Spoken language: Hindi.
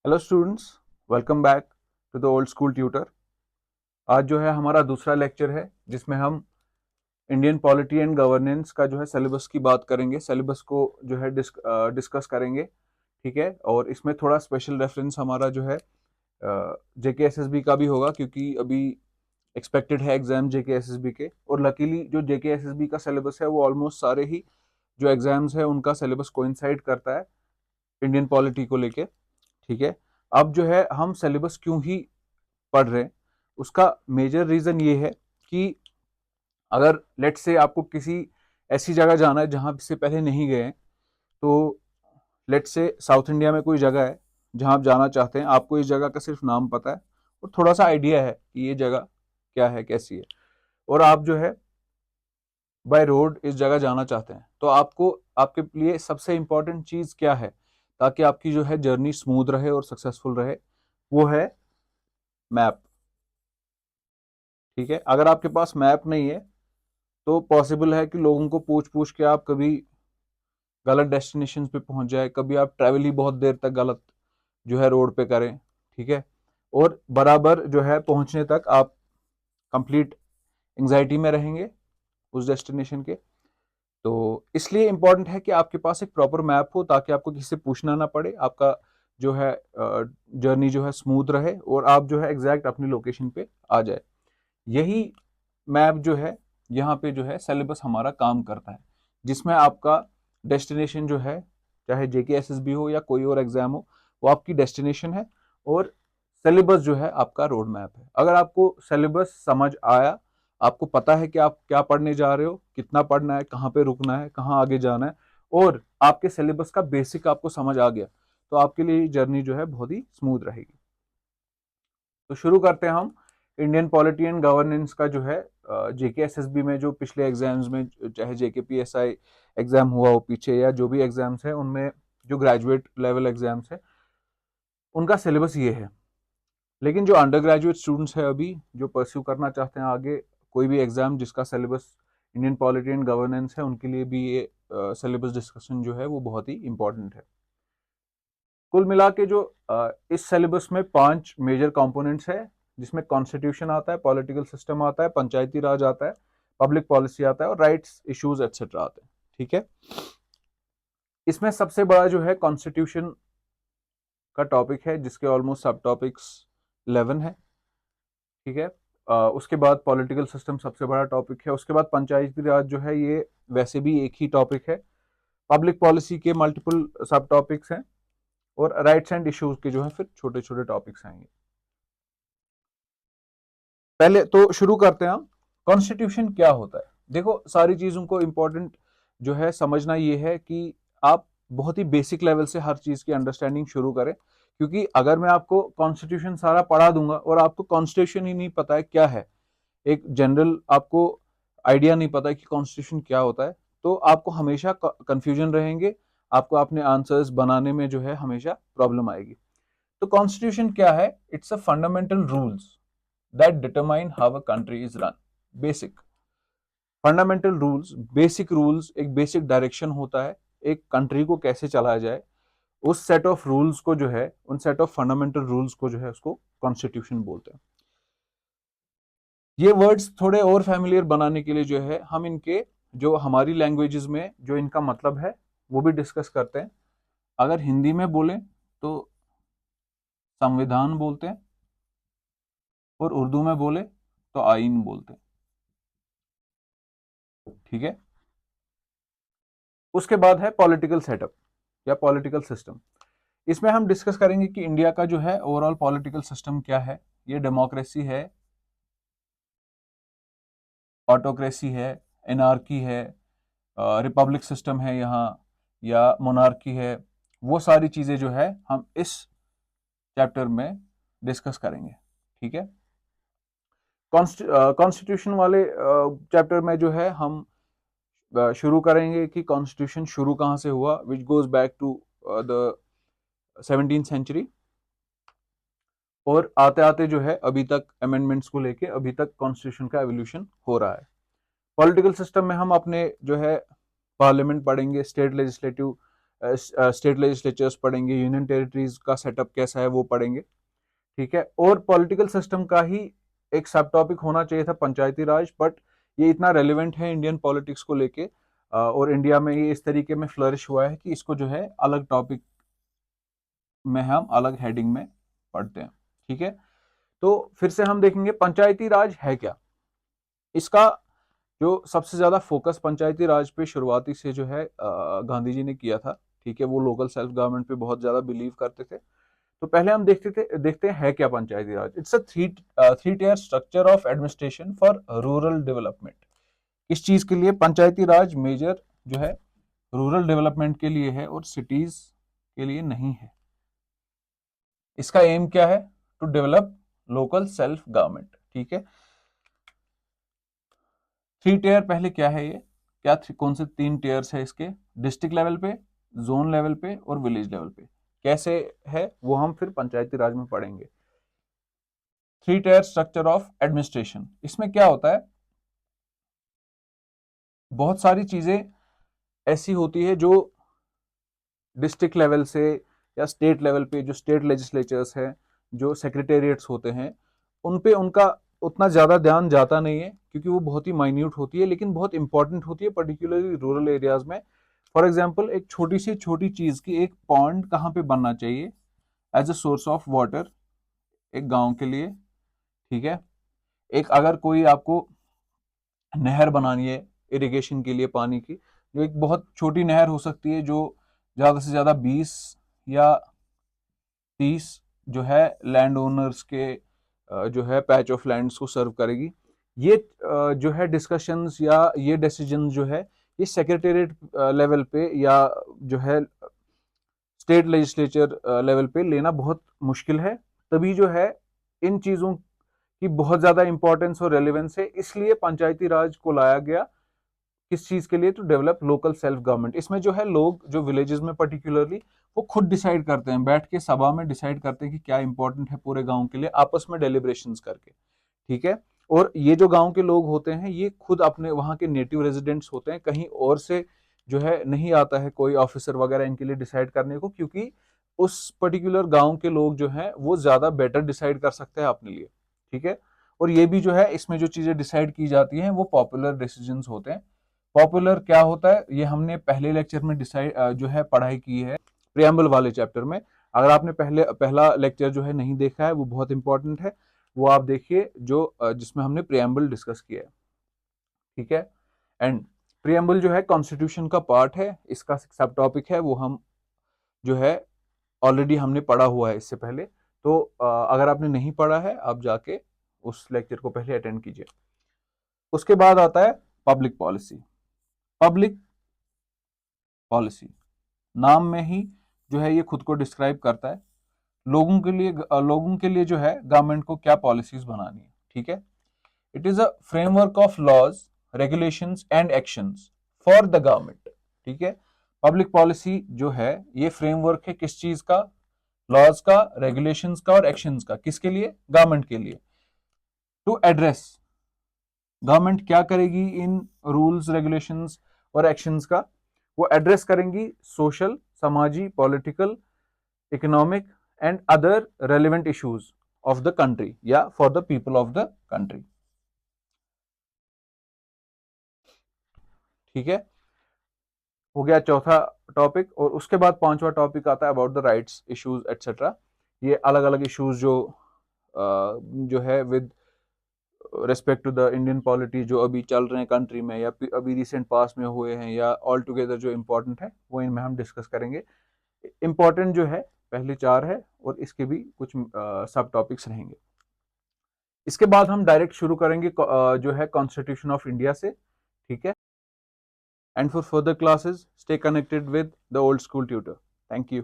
Hello students, welcome back to the old school tutor. आज जो है हमारा दूसरा लेक्चर है जिसमें हम इंडियन पॉलिटी एंड गवर्नेंस का जो है सिलेबस की बात करेंगे। सिलेबस को जो है डिस्कस करेंगे, ठीक है। और इसमें थोड़ा स्पेशल रेफरेंस हमारा जो है जेके एसएसबी का भी होगा, क्योंकि अभी एक्सपेक्टेड है एग्जाम जेके एसएसबी के। और लकीली जो जेके एसएसबी का सिलेबस है वो ऑलमोस्ट सारे ही जो एग्जाम्स है उनका सिलेबस कोइंसाइड करता है इंडियन पॉलिटी को लेके, ठीक है। अब जो है हम सिलेबस क्यों ही पढ़ रहे हैं, उसका मेजर रीजन ये है कि अगर लेट से आपको किसी ऐसी जगह जाना है जहां से पहले नहीं गए हैं, तो लेट से साउथ इंडिया में कोई जगह है जहां आप जाना चाहते हैं, आपको इस जगह का सिर्फ नाम पता है और थोड़ा सा आइडिया है कि ये जगह क्या है, कैसी है, और आप जो है बाय रोड इस जगह जाना चाहते हैं, तो आपको आपके लिए सबसे इंपॉर्टेंट चीज क्या है ताकि आपकी जो है जर्नी स्मूथ रहे और सक्सेसफुल रहे, वो है मैप, ठीक है। अगर आपके पास मैप नहीं है तो पॉसिबल है कि लोगों को पूछ पूछ के आप कभी गलत डेस्टिनेशन पे पहुंच जाए, कभी आप ट्रैवल ही बहुत देर तक गलत जो है रोड पे करें, ठीक है। और बराबर जो है पहुंचने तक आप कंप्लीट एंजाइटी में रहेंगे उस डेस्टिनेशन के। तो इसलिए इंपॉर्टेंट है कि आपके पास एक प्रॉपर मैप हो ताकि आपको किसी से पूछना ना पड़े, आपका जो है जर्नी जो है स्मूथ रहे और आप जो है एग्जैक्ट अपनी लोकेशन पे आ जाए। यही मैप जो है यहाँ पे जो है सिलेबस हमारा काम करता है, जिसमें आपका डेस्टिनेशन जो है, चाहे जेके एसएसबी हो या कोई और एग्जाम हो, वो आपकी डेस्टिनेशन है और सिलेबस जो है आपका रोड मैप है। अगर आपको सिलेबस समझ आया, आपको पता है कि आप क्या पढ़ने जा रहे हो, कितना पढ़ना है, कहाँ पे रुकना है, कहाँ आगे जाना है, और आपके सिलेबस का बेसिक आपको समझ आ गया, तो आपके लिए जर्नी जो है बहुत ही स्मूथ रहेगी। तो शुरू करते हैं हम इंडियन पॉलिटी एंड गवर्नेंस का जो है जेके एसएसबी में जो पिछले एग्जाम्स में, चाहे जेके पीएसआई एग्जाम हुआ हो पीछे या जो भी एग्जाम्स है उनमें, जो ग्रेजुएट लेवल एग्जाम्स है उनका सिलेबस ये है। लेकिन जो अंडर ग्रेजुएट स्टूडेंट्स है अभी जो परस्यू करना चाहते हैं आगे कोई भी एग्जाम जिसका syllabus Indian polity and governance है, उनके लिए भी ये सिलेबस डिस्कशन जो है वो बहुत ही इंपॉर्टेंट है। कुल मिला के जो इस सिलेबस में 5 मेजर कंपोनेंट्स है, जिसमें कॉन्स्टिट्यूशन आता है, पॉलिटिकल सिस्टम आता है, पंचायती राज आता है, पब्लिक पॉलिसी आता है और राइट्स इश्यूज एक्सेट्रा आते हैं, ठीक है। इसमें सबसे बड़ा जो है कॉन्स्टिट्यूशन का टॉपिक है, जिसके ऑलमोस्ट सब टॉपिक्स 11 है, ठीक है। उसके बाद पॉलिटिकल सिस्टम सबसे बड़ा टॉपिक है, उसके बाद पंचायती राज जो है ये वैसे भी एक ही टॉपिक है। पब्लिक पॉलिसी के मल्टीपल सब टॉपिक्स हैं और राइट्स एंड इश्यूज के जो है फिर छोटे छोटे टॉपिक्स आएंगे। पहले तो शुरू करते हैं हम, कॉन्स्टिट्यूशन क्या होता है। देखो, सारी चीजों को इंपॉर्टेंट जो है समझना ये है कि आप बहुत ही बेसिक लेवल से हर चीज की अंडरस्टैंडिंग शुरू करें, क्योंकि अगर मैं आपको कॉन्स्टिट्यूशन सारा पढ़ा दूंगा और आपको कॉन्स्टिट्यूशन ही नहीं पता है क्या है, एक जनरल आपको आइडिया नहीं पता है कि कॉन्स्टिट्यूशन क्या होता है, तो आपको हमेशा कंफ्यूजन रहेंगे, आपको अपने आंसर्स बनाने में जो है हमेशा प्रॉब्लम आएगी। तो कॉन्स्टिट्यूशन क्या है? It's a fundamental rules that determine how a country is run. Basic fundamental rules, basic rules, एक बेसिक डायरेक्शन होता है एक कंट्री को कैसे चलाया जाए। उस सेट ऑफ रूल्स को जो है, उन सेट ऑफ फंडामेंटल रूल्स को जो है उसको कॉन्स्टिट्यूशन बोलते हैं। ये वर्ड्स थोड़े और फैमिलियर बनाने के लिए जो है हम इनके जो हमारी लैंग्वेजेस में जो इनका मतलब है वो भी डिस्कस करते हैं। अगर हिंदी में बोलें तो संविधान बोलते हैं और उर्दू में बोले तो आइन बोलते हैं, ठीक है। उसके बाद है पॉलिटिकल सेटअप या पॉलिटिकल सिस्टम। इसमें हम डिस्कस करेंगे कि इंडिया का जो है ओवरऑल पॉलिटिकल सिस्टम क्या है। ये डेमोक्रेसी है, ऑटोक्रेसी है, एनार्की है, रिपब्लिक सिस्टम है यहाँ, या मोनार्की है। वो सारी चीजें जो है हम इस चैप्टर में डिस्कस करेंगे, ठीक है। कॉन्स्टिट्यूशन वाले चैप्टर में जो है हम शुरू करेंगे कि कॉन्स्टिट्यूशन शुरू कहाँ से हुआ, which goes back to the 17th century, और आते आते जो है अभी तक अमेंडमेंट्स को लेके अभी तक कॉन्स्टिट्यूशन का एवोल्यूशन हो रहा है। पॉलिटिकल सिस्टम में हम अपने जो है पार्लियामेंट पढ़ेंगे, स्टेट लेजिस्लेटिव स्टेट लेजिस्लेचर्स पढ़ेंगे, यूनियन टेरिटरीज का सेटअप कैसा है वो पढ़ेंगे, ठीक है। और पॉलिटिकल सिस्टम का ही एक सब टॉपिक होना चाहिए था पंचायती राज, बट ये इतना रेलिवेंट है इंडियन पॉलिटिक्स को लेके और इंडिया में ये इस तरीके में फ्लरिश हुआ है कि इसको जो है अलग टॉपिक में हम अलग हेडिंग में पढ़ते हैं, ठीक है। तो फिर से हम देखेंगे पंचायती राज है क्या। इसका जो सबसे ज्यादा फोकस पंचायती राज पे शुरुआती से जो है गांधी जी ने किया था, ठीक है। वो लोकल सेल्फ गवर्नमेंट पे बहुत ज्यादा बिलीव करते थे। तो पहले हम देखते हैं है क्या Panchayati Raj. It's a three tier structure of administration for rural development. इस चीज के लिए पंचायती राज मेजर जो है रूरल डेवलपमेंट के लिए है और सिटीज के लिए नहीं है। इसका एम क्या है? To develop local self government, ठीक है। थ्री टियर पहले क्या है ये, क्या कौन से 3 टियर्स है इसके? डिस्ट्रिक्ट लेवल पे, जोन लेवल पे और विलेज लेवल पे। कैसे है वो हम फिर पंचायती राज में पढ़ेंगे। Three tier structure of administration, इसमें क्या होता है, बहुत सारी चीजें ऐसी होती है जो डिस्ट्रिक्ट लेवल से या स्टेट लेवल पे, जो स्टेट लेजिस्लेचर्स हैं, जो सेक्रेटेरिएट्स होते हैं, उन पे उनका उतना ज्यादा ध्यान जाता नहीं है क्योंकि वो बहुत ही माइन्यूट होती है, लेकिन बहुत इंपॉर्टेंट होती है पर्टिकुलरली रूरल एरियाज में। फॉर एग्जाम्पल, एक छोटी से छोटी चीज की, एक पॉन्ड कहाँ पे बनना चाहिए as a source of water एक गांव के लिए, ठीक है। एक अगर कोई आपको नहर बनानी है इरिगेशन के लिए पानी की, जो एक बहुत छोटी नहर हो सकती है जो ज्यादा से ज्यादा 20 या 30 जो है लैंड ओनर्स के जो है पैच ऑफ लैंड्स को सर्व करेगी। ये जो है डिस्कशंस या ये डिसीजन जो है ये सेक्रेटेरिएट लेवल पे या जो है स्टेट लेजिस्लेचर लेवल पे लेना बहुत मुश्किल है। तभी जो है इन चीजों की बहुत ज्यादा इंपॉर्टेंस और रेलिवेंस है, इसलिए पंचायती राज को लाया गया। किस चीज के लिए? To develop local self government. इसमें जो है लोग जो विलेजेस में पर्टिकुलरली वो खुद डिसाइड करते हैं, बैठ के सभा में डिसाइड करते हैं कि क्या इंपॉर्टेंट है पूरे गांव के लिए, आपस में डेलिब्रेशंस करके, ठीक है। और ये जो गांव के लोग होते हैं ये खुद अपने वहां के नेटिव रेजिडेंट्स होते हैं, कहीं और से जो है नहीं आता है कोई ऑफिसर वगैरह इनके लिए डिसाइड करने को, क्योंकि उस पर्टिकुलर गांव के लोग जो हैं वो ज्यादा बेटर डिसाइड कर सकते हैं अपने लिए, ठीक है। और ये भी जो है इसमें जो चीजें डिसाइड की जाती हैं वो पॉपुलर डिसीजंस होते हैं। पॉपुलर क्या होता है ये हमने पहले लेक्चर में डिसाइड जो है पढ़ाई की है प्रियम्बल वाले चैप्टर में। अगर आपने पहला लेक्चर जो है नहीं देखा है वो बहुत इंपॉर्टेंट है, वो आप देखिए जो जिसमें हमने प्रियम्बल डिस्कस किया है, ठीक है। एंड प्रियम्बल जो है कॉन्स्टिट्यूशन का पार्ट है, इसका सब टॉपिक है वो हम जो है ऑलरेडी हमने पढ़ा हुआ है इससे पहले। तो अगर आपने नहीं पढ़ा है आप जाके उस लेक्चर को पहले अटेंड कीजिए। उसके बाद आता है पब्लिक पॉलिसी। पब्लिक पॉलिसी नाम में ही जो है ये खुद को डिस्क्राइब करता है, लोगों के लिए जो है गवर्नमेंट को क्या पॉलिसीज बनानी है, ठीक है। It is a framework of laws, regulations and actions for the government, ठीक है। पब्लिक पॉलिसी जो है ये फ्रेमवर्क है किस चीज का? लॉज का, रेगुलेशंस का और एक्शंस का। किसके लिए? गवर्नमेंट के लिए। टू एड्रेस, गवर्नमेंट क्या करेगी इन रूल्स, रेगुलेशंस और एक्शंस का? वो एड्रेस करेंगी सोशल, समाजी, political, economic and other relevant issues of the country या for the people of the country, ठीक है। हो गया चौथा टॉपिक। और उसके बाद पांचवा टॉपिक आता है about the rights, issues etcetera. ये अलग अलग इश्यूज जो है with respect to the Indian polity जो अभी चल रहे हैं कंट्री में या अभी रिसेंट पास में हुए हैं या ऑल टुगेदर जो इम्पोर्टेंट है वो इनमें हम डिस्कस करेंगे। इम्पोर्टेंट जो है पहले 4 है और इसके भी कुछ सब टॉपिक्स रहेंगे। इसके बाद हम डायरेक्ट शुरू करेंगे जो है कॉन्स्टिट्यूशन ऑफ इंडिया से, ठीक है। And for further classes stay connected with the old school tutor. Thank you.